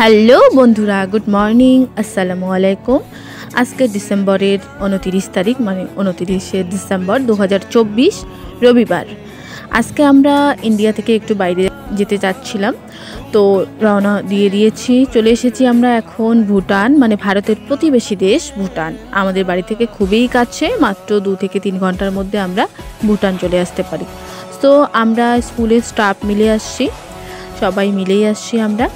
Hello বন্ধুরা, good morning, আসসালামু আলাইকুম। আজকে ডিসেম্বরের 29 তারিখ, মানে 29শে ডিসেম্বর 2024 রবিবার। আজকে আমরা ইন্ডিয়া থেকে একটু বাইরে যেতে চাচ্ছিলাম, তো রওনা দিয়ে দিয়েছি। চলে এসেছি আমরা এখন ভুটান, মানে ভারতের প্রতিবেশী দেশ ভুটান। আমাদের বাড়ি থেকে খুবই কাছে, মাত্র 2 থেকে 3 ঘন্টার মধ্যে আমরা ভুটান চলে আসতে পারি। তো আমরা স্কুলের স্টাফ মিলে আসছি, সবাই মিলেই আসছি আমরা।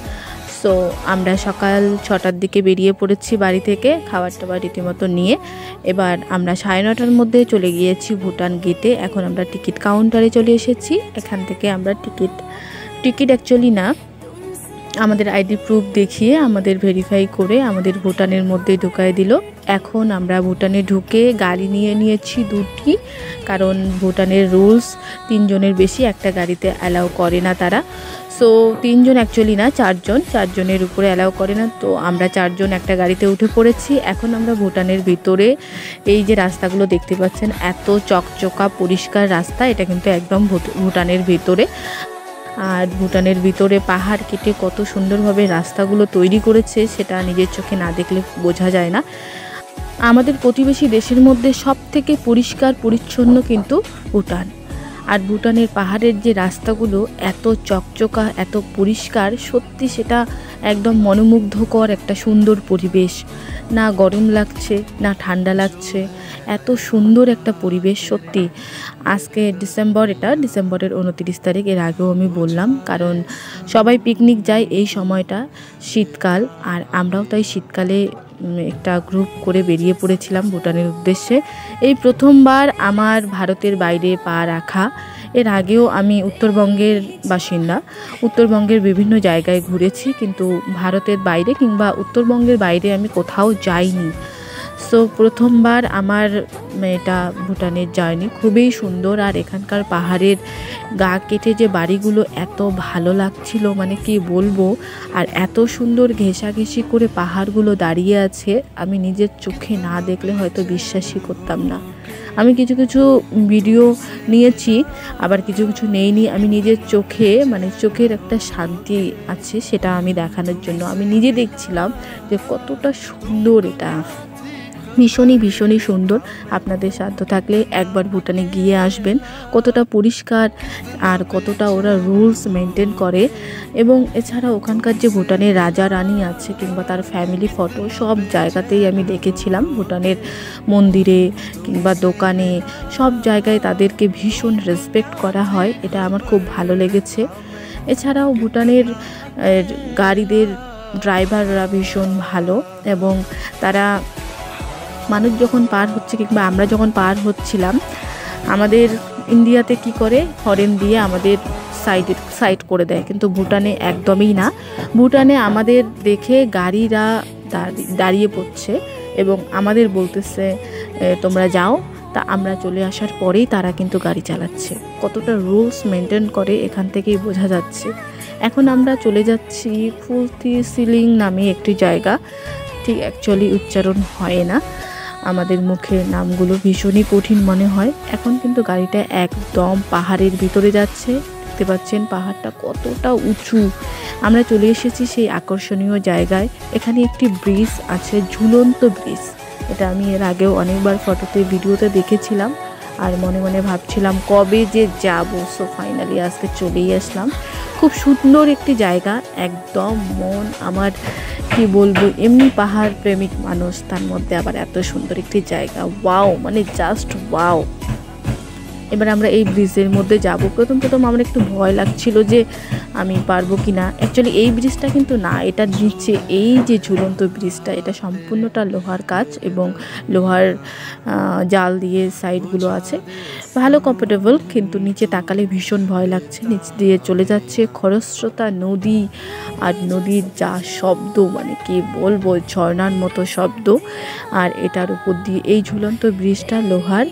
সো আমরা সকাল 6টার দিকে বেরিয়ে পড়েছি বাড়ি থেকে, খাবার টাবার রীতিমতো নিয়ে। এবার আমরা 9:30টার মধ্যে চলে গিয়েছি ভুটান গেটে। এখন আমরা টিকিট কাউন্টারে চলে এসেছি। এখান থেকে আমরা টিকিট অ্যাকচুয়ালি না, আমাদের আইডি প্রুফ দেখিয়ে আমাদের ভেরিফাই করে আমাদের ভুটানের মধ্যে ঢুকায় দিল। এখন আমরা ভুটানে ঢুকে গাড়ি নিয়ে নিয়েছি 2টি, কারণ ভুটানের রুলস 3 জনের বেশি একটা গাড়িতে অ্যালাউ করে না তারা। সো 3 জন অ্যাকচুয়ালি না, 4 জনের উপরে অ্যালাউ করে না। তো আমরা 4 জন একটা গাড়িতে উঠে পড়েছি। এখন আমরা ভুটানের ভিতরে, এই যে রাস্তাগুলো দেখতে পাচ্ছেন, এত চকচকা পরিষ্কার রাস্তা, এটা কিন্তু একদম ভুটানের ভিতরে। আর ভুটানের ভিতরে পাহাড় কেটে কত সুন্দরভাবে রাস্তাগুলো তৈরি করেছে, সেটা নিজের চোখে না দেখলে বোঝা যায় না। আমাদের প্রতিবেশী দেশের মধ্যে সব থেকে পরিষ্কার পরিচ্ছন্ন কিন্তু ভুটান। আর ভুটানের পাহাড়ের যে রাস্তাগুলো এত চকচকা, এত পরিষ্কার, সত্যি সেটা একদম মনোমুগ্ধকর একটা সুন্দর পরিবেশ। না গরম লাগছে না ঠান্ডা লাগছে, এত সুন্দর একটা পরিবেশ সত্যি। আজকে এটা ডিসেম্বরের 29 তারিখ। এর আগেও আমি বললাম, কারণ সবাই পিকনিক যায় এই সময়টা, শীতকাল। আর আমরাও তাই শীতকালে একটা গ্রুপ করে বেরিয়ে পড়েছিলাম ভুটানের উদ্দেশ্যে। এই প্রথমবার আমার ভারতের বাইরে পা রাখা। এর আগেও আমি উত্তরবঙ্গের বাসিন্দা, উত্তরবঙ্গের বিভিন্ন জায়গায় ঘুরেছি, কিন্তু ভারতের বাইরে কিংবা উত্তরবঙ্গের বাইরে আমি কোথাও যাইনি। সো প্রথমবার আমার এটা ভুটানের জার্নি। খুবই সুন্দর। আর এখানকার পাহাড়ের গা কেটে যে বাড়িগুলো এত ভালো লাগছিল, মানে কি বলবো। আর এত সুন্দর ঘেঁষাঘেঁষি করে পাহাড়গুলো দাঁড়িয়ে আছে, আমি নিজের চোখে না দেখলে হয়তো বিশ্বাসই করতাম না। আমি কিছু কিছু ভিডিও নিয়েছি, আবার কিছু কিছু নেইনি। আমি নিজের চোখে, মানে চোখের একটা শান্তি আছে, সেটা আমি দেখানোর জন্য আমি নিজে দেখছিলাম যে কতটা সুন্দর এটা। ভীষণই সুন্দর। আপনাদের সাধ্য থাকলে একবার ভুটানে গিয়ে আসবেন, কতটা পরিষ্কার আর কতটা ওরা রুলস মেনটেন করে। এবং এছাড়া ওখানকার যে ভুটানের রাজা রানী আছে কিংবা তার ফ্যামিলি ফটো, সব জায়গাতেই আমি দেখেছিলাম। ভুটানের মন্দিরে কিংবা দোকানে, সব জায়গায় তাদেরকে ভীষণ রেসপেক্ট করা হয়, এটা আমার খুব ভালো লেগেছে। এছাড়াও ভুটানের গাড়িদের ড্রাইভাররা ভীষণ ভালো, এবং তারা মানুষ যখন পার হচ্ছে কিংবা আমরা যখন পার হচ্ছিলাম, আমাদের ইন্ডিয়াতে কি করে হরেন দিয়ে আমাদের সাইড করে দেয়, কিন্তু ভুটানে একদমই না। ভুটানে আমাদের দেখে গাড়িরা দাঁড়িয়ে পড়ছে এবং আমাদের বলতেছে তোমরা যাও। তা আমরা চলে আসার পরেই তারা কিন্তু গাড়ি চালাচ্ছে। কতটা রুলস মেনটেন করে এখান থেকেই বোঝা যাচ্ছে। এখন আমরা চলে যাচ্ছি ফুলতি সিলিং নামে একটি জায়গা, ঠিক অ্যাকচুয়ালি উচ্চারণ হয় না, আমাদের মুখে নামগুলো ভীষণই কঠিন মনে হয়। এখন কিন্তু গাড়িটা একদম পাহাড়ের ভিতরে যাচ্ছে, দেখতে পাচ্ছেন পাহাড়টা কতটা উঁচু। আমরা চলে এসেছি সেই আকর্ষণীয় জায়গায়। এখানে একটি ব্রিজ আছে, ঝুলন্ত ব্রিজ। এটা আমি এর আগেও অনেকবার ফটোতে ভিডিওতে দেখেছিলাম, আর মনে মনে ভাবছিলাম কবে যে যাব। সো ফাইনালি আজকে চলেই আসলাম। খুব সুন্দর একটি জায়গা, একদম মন আমার, কি বলবো, এমনি পাহাড় প্রেমিক মানুষ, তার মধ্যে আবার এত সুন্দর একটি জায়গা। ওয়াও, মানে জাস্ট ওয়াও। এবার আমরা এই ব্রিজের মধ্যে যাব। প্রথম আমার একটু ভয় লাগছিল যে আমি পারবো কি না। অ্যাকচুয়ালি এই ব্রিজটা কিন্তু না, এটা নিচে এই যে ঝুলন্ত ব্রিজটা, এটা সম্পূর্ণটা লোহার কাজ এবং লোহার জাল দিয়ে সাইডগুলো আছে, ভালো কমফোর্টেবল। কিন্তু নিচে তাকালে ভীষণ ভয় লাগছে। নিচ দিয়ে চলে যাচ্ছে খরস্রোতা নদী, আর নদীর যা শব্দ, মানে কি বলবো, ঝর্ণার মতো শব্দ। আর এটার উপর দিয়ে এই ঝুলন্ত ব্রিজটা লোহার,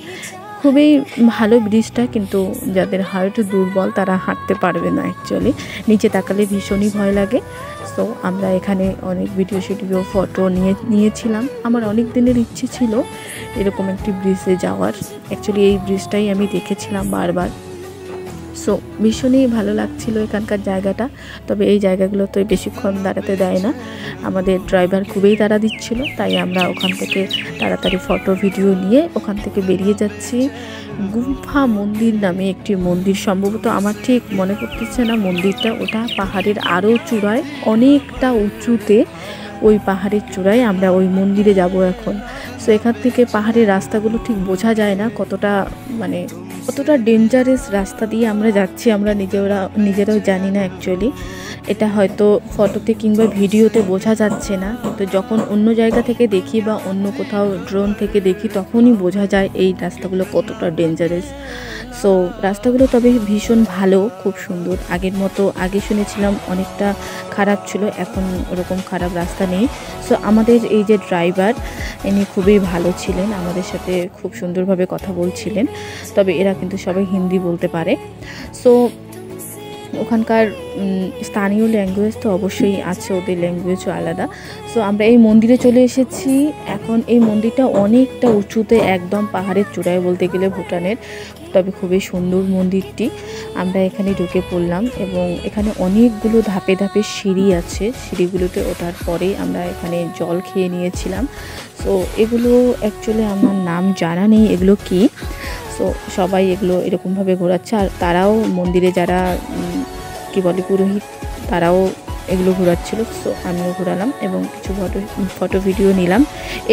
খুবই ভালো ব্রিজটা, কিন্তু যাদের হার্ট দুর্বল তারা হাঁটতে পারবে না। অ্যাকচুয়ালি নিচে তাকালে ভীষণই ভয় লাগে। সো আমরা এখানে অনেক ভিডিও ফটো নিয়েছিলাম। আমার অনেক দিনের ইচ্ছে ছিল এরকম একটি ব্রিজে যাওয়ার। অ্যাকচুয়ালি এই ব্রিজটাই আমি দেখেছিলাম বারবার। সো ভীষণই ভালো লাগছিল এখানকার জায়গাটা। তবে এই জায়গাগুলো তো বেশিক্ষণ দাঁড়াতে দেয় না, আমাদের ড্রাইভার খুবই তাড়া দিচ্ছিল, তাই আমরা ওখান থেকে তাড়াতাড়ি ফটো ভিডিও নিয়ে ওখান থেকে বেরিয়ে যাচ্ছি। গুম্ফা মন্দির নামে একটি মন্দির, সম্ভবত আমার ঠিক মনে পড়তেছে না মন্দিরটা, ওটা পাহাড়ের আরও চূড়ায়, অনেকটা উঁচুতে ওই পাহাড়ের চূড়ায় আমরা ওই মন্দিরে যাব এখন। সো এখান থেকে পাহাড়ের রাস্তাগুলো ঠিক বোঝা যায় না কতটা কতটা ডেঞ্জারাস রাস্তা দিয়ে আমরা যাচ্ছি, আমরা নিজেরাও জানি না অ্যাকচুয়ালি। এটা হয়তো ফটোতে কিংবা ভিডিওতে বোঝা যাচ্ছে না, কিন্তু যখন অন্য জায়গা থেকে দেখি বা অন্য কোথাও ড্রোন থেকে দেখি তখনই বোঝা যায় এই রাস্তাগুলো কতটা ডেঞ্জারাস। সো রাস্তাগুলো তবে ভীষণ ভালো, খুব সুন্দর। আগের মতো, আগে শুনেছিলাম অনেকটা খারাপ ছিল, এখন ওরকম খারাপ রাস্তা নেই। সো আমাদের এই যে ড্রাইভার, ইনি খুবই ভালো ছিলেন, আমাদের সাথে খুব সুন্দরভাবে কথা বলছিলেন। তবে এরা কিন্তু সবাই হিন্দি বলতে পারে। সো ওখানকার স্থানীয় ল্যাঙ্গুয়েজ তো অবশ্যই আছে, ওদের ল্যাঙ্গুয়েজও আলাদা। সো আমরা এই মন্দিরে চলে এসেছি এখন। এই মন্দিরটা অনেকটা উঁচুতে, একদম পাহাড়ের চূড়ায় বলতে গেলে ভুটানের, তবে খুবই সুন্দর মন্দিরটি। আমরা এখানে ঢুকে পড়লাম এবং এখানে অনেকগুলো ধাপে ধাপে সিঁড়ি আছে, সিঁড়িগুলোতে ওঠার পরে আমরা এখানে জল খেয়ে নিয়েছিলাম। সো এগুলো অ্যাকচুয়ালি আমার নাম জানা নেই এগুলো কি। সো সবাই এগুলো এরকমভাবে ঘোরাচ্ছে, আর তারাও মন্দিরে যারা কি বলে পুরোহিত, তারাও এগুলো ঘোরাচ্ছিল। সো আমিও ঘোরালাম এবং কিছু ফটো ভিডিও নিলাম।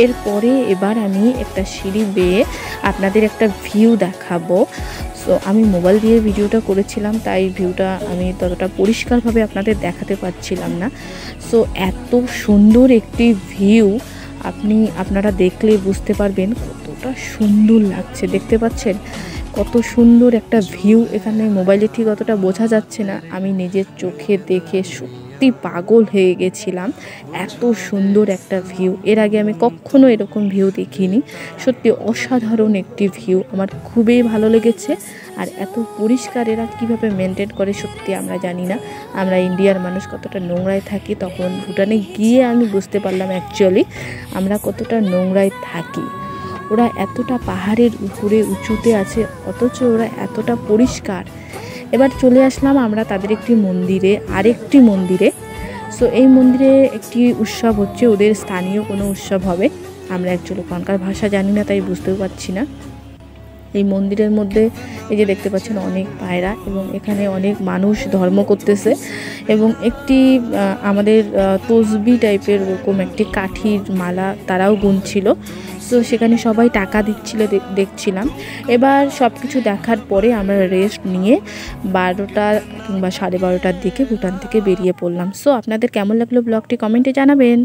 এরপরে এবার আমি একটা সিঁড়ি বেয়ে আপনাদের একটা ভিউ দেখাবো। সো আমি মোবাইল দিয়ে ভিডিওটা করেছিলাম, তাই ভিউটা আমি ততটা পরিষ্কারভাবে আপনাদের দেখাতে পারছিলাম না। সো এত সুন্দর একটি ভিউ, আপনারা দেখলে বুঝতে পারবেন কতটা সুন্দর লাগছে। দেখতে পাচ্ছেন কত সুন্দর একটা ভিউ, এখানে মোবাইলে ঠিক অতটা বোঝা যাচ্ছে না, আমি নিজের চোখে দেখে সত্যি পাগল হয়ে গেছিলাম। এত সুন্দর একটা ভিউ, এর আগে আমি কখনো এরকম ভিউ দেখিনি। সত্যি অসাধারণ একটি ভিউ, আমার খুবই ভালো লেগেছে। আর এত পরিষ্কার এরা কীভাবে মেনটেন করে সত্যি আমরা জানি না। আমরা ইন্ডিয়ার মানুষ কতটা নোংরায় থাকি, তখন ভুটানে গিয়ে আমি বুঝতে পারলাম অ্যাকচুয়ালি আমরা কতটা নোংরায় থাকি। ওরা এতটা পাহাড়ের উপরে উঁচুতে আছে, অথচ ওরা এতটা পরিষ্কার। এবার চলে আসলাম আমরা তাদের আরেকটি মন্দিরে। সো এই মন্দিরে একটি উৎসব হচ্ছে, ওদের স্থানীয় কোনো উৎসব হবে। আমরা অ্যাকচুয়ালি ওখানকার ভাষা জানি না, তাই বুঝতেও পারছি না। এই মন্দিরের মধ্যে এই যে দেখতে পাচ্ছেন অনেক পায়রা, এবং এখানে অনেক মানুষ ধর্ম করতেছে। এবং একটি আমাদের তসবি টাইপের ওরকম একটি কাঠির মালা তারাও গুনছিল। সো সেখানে সবাই টাকা দিচ্ছিল, দেখছিলাম। এবার সব কিছু দেখার পরে আমরা রেস্ট নিয়ে 12টা কিংবা 12:30টার দিকে ভুটান থেকে বেরিয়ে পড়লাম। সো আপনাদের কেমন লাগলো ব্লগটি কমেন্টে জানাবেন।